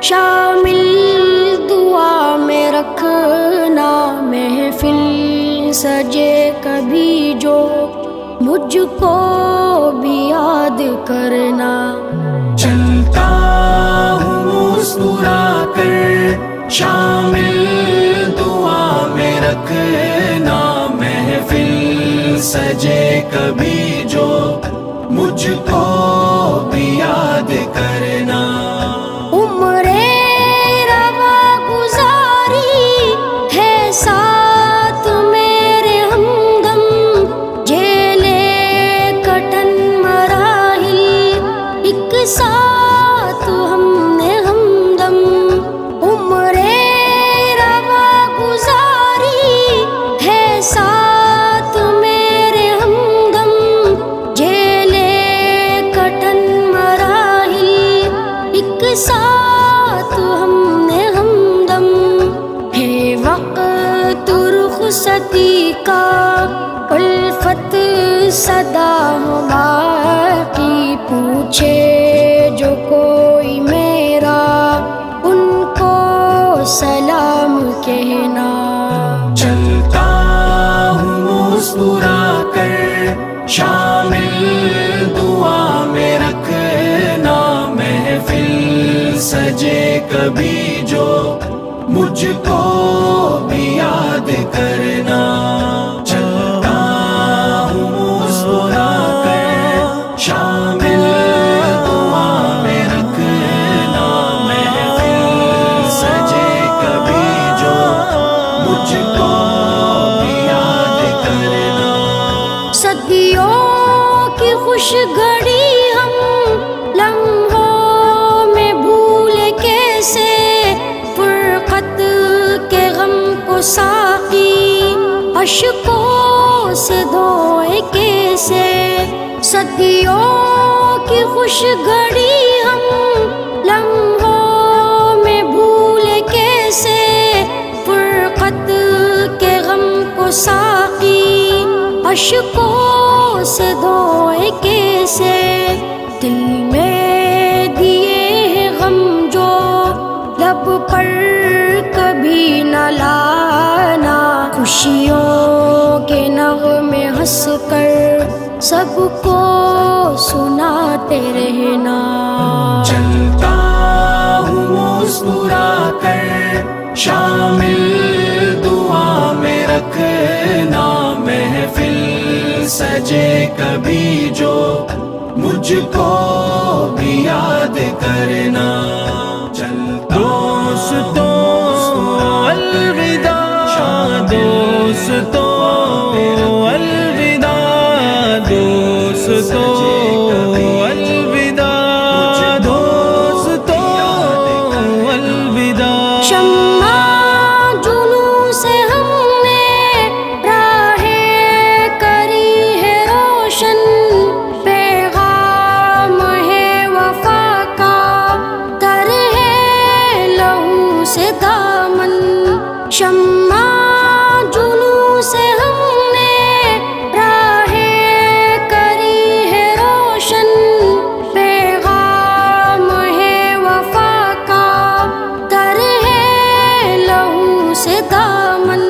شامل دعا میں رکھنا، محفل سجے کبھی جو مجھ کو بھی یاد کرنا۔ چلتا ہوں مسکرا کر شامل دعا میں رکھنا، محفل سجے کبھی جو مجھ کو بھی یاد کرنا۔ عمر روا گزاری ہے ساتھ میرے ہمدم، جیلے کٹن مراحل ایک ساتھ ہم نے ہمدم۔ عمر روا گزاری ہے ساتھ میرے ہمدم، جیلے کٹن مراحل ایک ساتھ ہم نے ہمدم۔ ہے وقت رخصتی کا الفت صدا ہو باقی، پوچھے جو کوئی میرا ان کو سلام کہنا۔ چلتا ہوں مسکرا کر شامل دعا میں رکھنا، محفل سجے کبھی جو مجھ کو بھی یاد کرنا۔ چلتا ہوں مسکرا کر شامل دعا میں رکھنا، محفل سجے کبھی جو مجھ کو بھی یاد کرنا۔ صدیوں کی خوش گھڑی ہم لمحوں میں بھولے کیسے، فرقت کے غم کو ساقی اشکوں سے دھوئے کیسے۔ صدیوں کی خوش گھڑی ہم لمحوں میں بھولے کیسے، فرقت کے غم کو ساقی اشکوں سے دھوئے کیسے۔ دل میں دیے ہیں غم جو لب پر کبھی نہ لانا، خوشیوں کے نغمے ہنس کر سب کو سناتے رہنا۔ چلتا ہوں مسکرا کر شامل دعا میں رکھنا، محفل سجے کبھی جو مجھ کو بھی یاد کرنا۔ دوستو الوداع، دوستو الوداع، دوستو الوداع، دوستو الوداع۔ شمع جنوں سے ہم نے راہیں کری ہے روشن، پیغام ہے وفا کا تر ہے لہو سے دامن۔ شمع جنوں سے ہم نے راہیں کری ہے روشن، پیغام ہے وفا کا تر ہے لہو سے دامن۔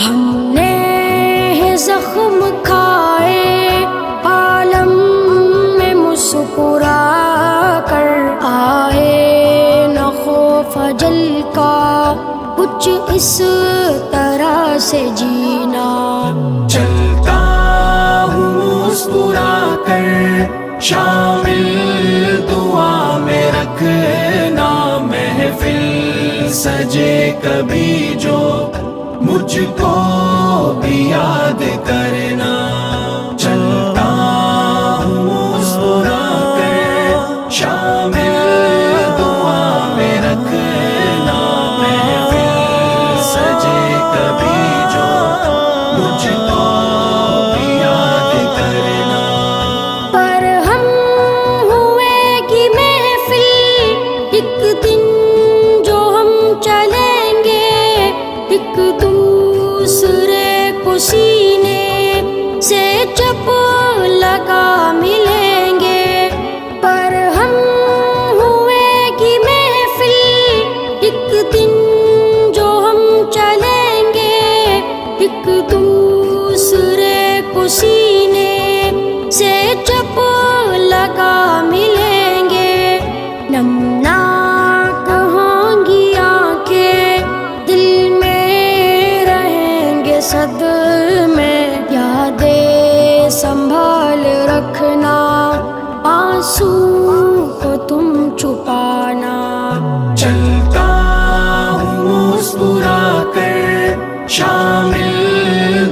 ہم نے زخم کھائے عالم میں مسکرا کر، آئے نہ خوف اجل کا کچھ اس طرح سے جینا۔ چلتا ہوں مسکرا کر شامل دعا میں رکھنا، محفل سجے کبھی جو مجھ کو بھی یاد کرنا۔ چلتا ہوں مسکرا کر شامل دعا میں رکھنا، محفل سجے کبھی جو مجھ کو بھی یاد کرنا۔ پر ہم ہوئے گی محفل ایک دن جو ہم چلیں گے ایک دوسرے کو سینے چلتا ہوں مسکرا کر شامل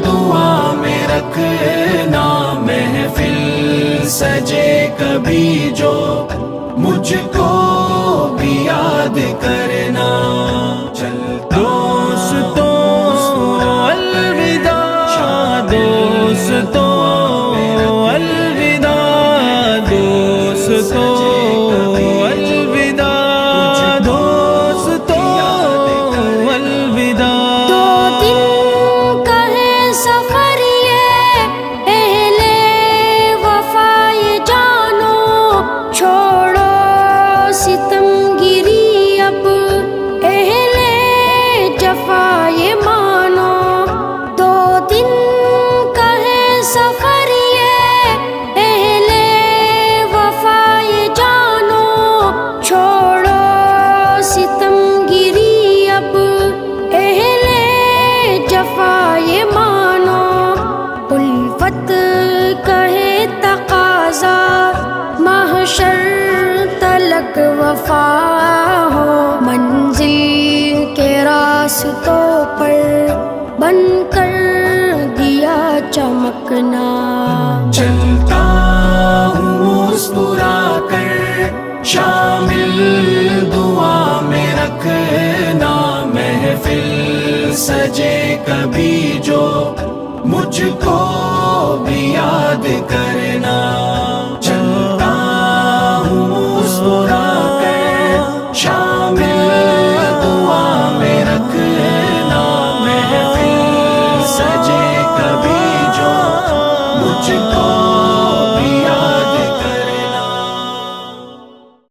دعا میں رکھنا محفل سجے کبھی جو مجھ کو بھی یاد کرنا چلتا دوستوں الوداع دوستوں الوداع دوستوں الوداع دوستوں الوداع دو دن کا ہے سفر یہ اہل وفا یہ جانو چھوڑو ستم گری اب اہل جفا یہ مانو دو دن کا ہے سفر یہ اہل وفا یہ جانو چھوڑو ستم گری اب اہل جفا یہ مانو الفت کہے تقاضا محشر تلک وفا ہو منزل کے راستوں پر بن کر دیا چمکنا چلتا ہوں مسکرا کر شامل دعا میں رکھنا محفل سجے کبھی جو مجھ کو بھی یاد کرنا